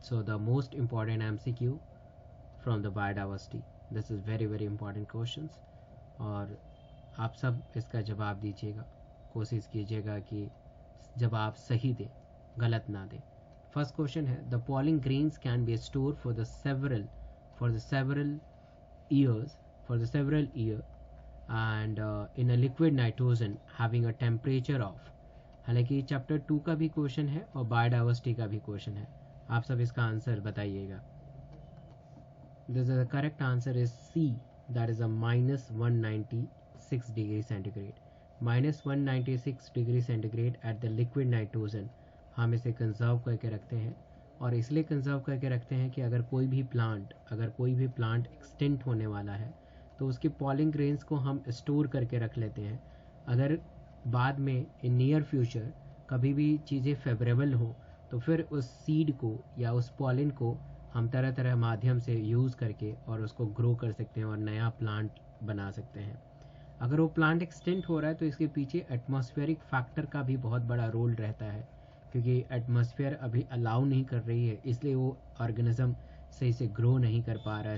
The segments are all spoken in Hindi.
So the most important MCQ from the biodiversity. This is very important questions. और आप सब इसका जवाब दीजिएगा, कोशिश कीजिएगा कि जवाब सही दे, गलत ना दे. फर्स्ट क्वेश्चन है, the pollen grains can be stored for the several year and in a liquid nitrogen having a temperature of. हालांकि चैप्टर 2 का भी क्वेश्चन है और बायोडाइवर्सिटी का भी क्वेश्चन है. आप सब इसका आंसर बताइएगा. This is the correct answer is C, that is a -196 degree centigrade. -196 degree centigrade at the liquid nitrogen हम इसे कंजर्व करके रखते हैं. और इसलिए कंजर्व करके रखते हैं कि अगर कोई भी प्लांट एक्सटिंक्ट होने वाला है तो उसके पॉलिन ग्रेन्स को हम स्टोर करके रख लेते हैं. अगर बाद में इन नियर फ्यूचर कभी भी चीज़ें फेवरेबल हो तो फिर उस सीड को या उस पॉलिन को हम तरह तरह माध्यम से यूज़ करके और उसको ग्रो कर सकते हैं और नया प्लांट बना सकते हैं. अगर वो प्लांट एक्सटेंट हो रहा है तो इसके पीछे एटमॉस्फेरिक फैक्टर का भी बहुत बड़ा रोल रहता है, क्योंकि एटमॉस्फेयर अभी अलाउ नहीं कर रही है, इसलिए वो ऑर्गेनिज्म सही से ग्रो नहीं कर पा रहा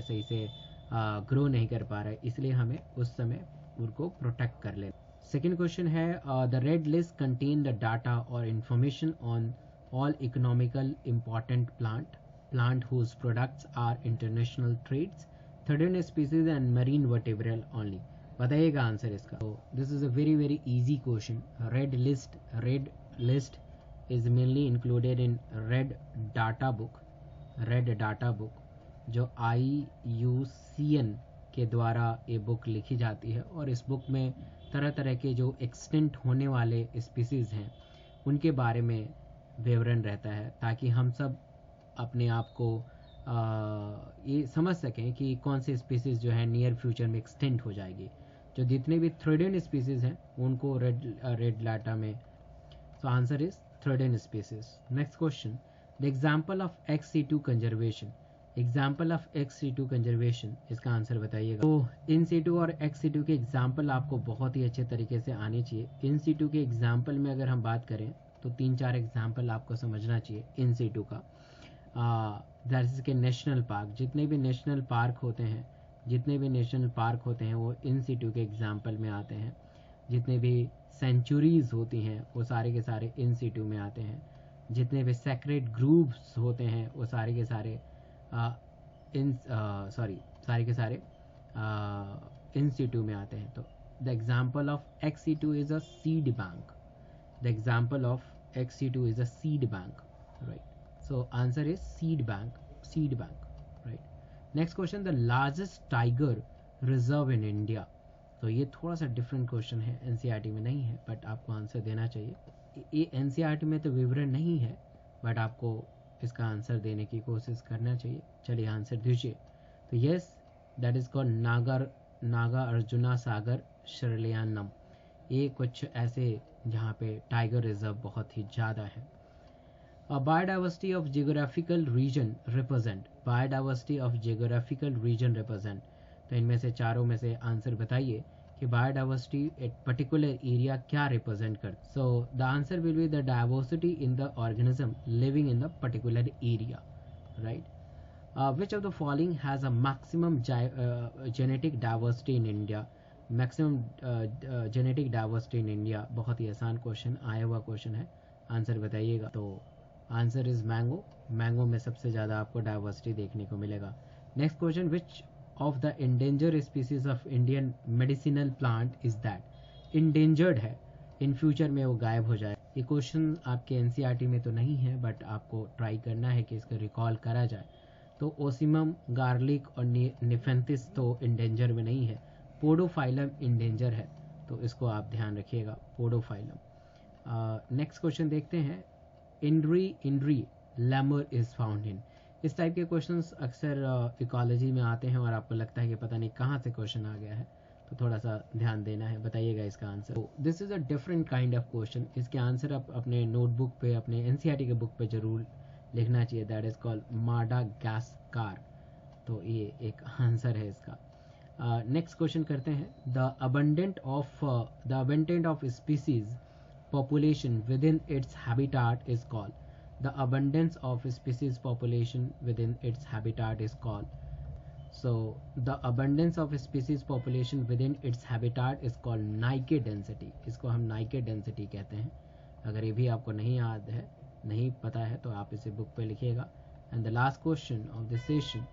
है, इसलिए हमें उस समय उनको प्रोटेक्ट कर लेना. सेकेंड क्वेश्चन है, the red list contain the data और information on all economical important plant whose products are international trades, threatened species and marine vertebral only. बताइएगा आंसर इसका. तो this is a very easy question. Red list is mainly included in red data book जो IUCN के द्वारा ये बुक लिखी जाती है. और इस बुक में तरह तरह के जो एक्सटिंक्ट होने वाले स्पीसीज़ हैं उनके बारे में विवरण रहता है, ताकि हम सब अपने आप को ये समझ सकें कि कौन से स्पीसीज़ जो है नियर फ्यूचर में एक्सटिंक्ट हो जाएगी. जो जितने भी थ्रेडेड स्पीसीज़ हैं उनको रेड डाटा में. So answer is threaded species. Next question, the example of XC2 conservation. इसका आंसर बताइएगा. तो इन सीटू और XC2 के एग्जाम्पल आपको बहुत ही अच्छे तरीके से आने चाहिए. इन सीटू के एग्जाम्पल में अगर हम बात करें तो 3-4 एग्जाम्पल आपको समझना चाहिए इन सीटू का. जैसे कि नेशनल पार्क, जितने भी नेशनल पार्क होते हैं वो इन सीटू के एग्जाम्पल में आते हैं. जितने भी सेंचुरीज होती हैं वो सारे के सारे इन सीटू में आते हैं. जितने भी सेक्रेड ग्रुप्स होते हैं वो सारे के सारे इन सीटू में आते हैं. तो the example of XC2 is a seed bank. Right. So answer is seed bank. Right. Next question, the largest tiger reserve in India. तो ये थोड़ा सा डिफरेंट क्वेश्चन है, NCERT में नहीं है, बट आपको आंसर देना चाहिए. ये NCERT में तो विवरण नहीं है, बट आपको इसका आंसर देने की कोशिश करना चाहिए. चलिए आंसर दीजिए. तो yes, that is called Nagarjuna Sagar Srisailam. ये कुछ ऐसे जहाँ पे टाइगर रिजर्व बहुत ही ज़्यादा है. Biodiversity of geographical region represent. तो इनमें से चारों में से आंसर बताइए कि बायोडाइवर्सिटी एक पर्टिकुलर एरिया क्या रिप्रेजेंट करता है. So the answer will be the diversity in the organism living in the particular area. Right. Which of the following has a maximum genetic diversity in India. Genetic diversity in India. बहुत ही आसान क्वेश्चन, आया हुआ क्वेश्चन है. आंसर बताइएगा. तो आंसर इज मैंगो में सबसे ज़्यादा आपको डाइवर्सिटी देखने को मिलेगा. Next question, which of the endangered species of Indian medicinal plant is that. Endangered है, इन फ्यूचर में वो गायब हो जाए. ये क्वेश्चन आपके NCERT में तो नहीं है, बट आपको ट्राई करना है कि इसको रिकॉल करा जाए. तो ओसिमम, गार्लिक और निफेंथिस तो इंडेंजर में नहीं है. पोडोफाइलम इंडेंजर है, तो इसको आप ध्यान रखिएगा, पोडोफाइलम. नेक्स्ट क्वेश्चन देखते हैं, indri lemur is found in. इस टाइप के क्वेश्चंस अक्सर इकोलॉजी में आते हैं और आपको लगता है कि पता नहीं कहाँ से क्वेश्चन आ गया है, तो थोड़ा सा ध्यान देना है. बताइएगा इसका answer. This is a different kind of question. इसके आंसर आप अपने नोटबुक पे, अपने NCERT के बुक पे जरूर लिखना चाहिए. That is called Madagascar. तो ये एक आंसर है इसका. नेक्स्ट क्वेश्चन करते हैं, the abundant of species population within its habitat is called. the abundance of species population within its habitat is called. So the abundance of species population within its habitat is called Nike density. इसको हम Nike density कहते हैं. अगर ये भी आपको नहीं याद है, नहीं पता है, तो आप इसे बुक पे लिखिएगा. And the last question of this session,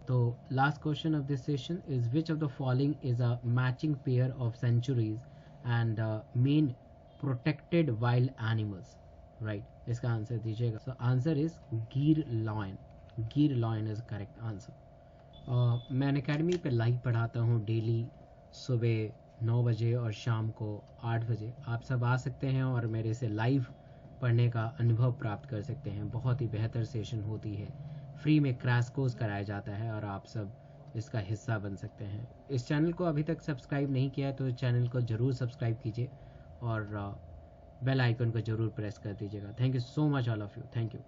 the last question of this session is which of the following is a matching pair of centuries and main protected wild animals, right? इसका आंसर दीजिएगा. So answer is गिर लॉयन. गिर लॉयन इज करेक्ट आंसर. मैं अकेडमी पे लाइव पढ़ाता हूँ डेली सुबह 9 बजे और शाम को 8 बजे. आप सब आ सकते हैं और मेरे से लाइव पढ़ने का अनुभव प्राप्त कर सकते हैं. बहुत ही बेहतर सेशन होती है. फ्री में क्रैश कोर्स कराया जाता है और आप सब इसका हिस्सा बन सकते हैं. इस चैनल को अभी तक सब्सक्राइब नहीं किया है तो चैनल को ज़रूर सब्सक्राइब कीजिए और बेल आइकन को ज़रूर प्रेस कर दीजिएगा. Thank you so much all of you. Thank you.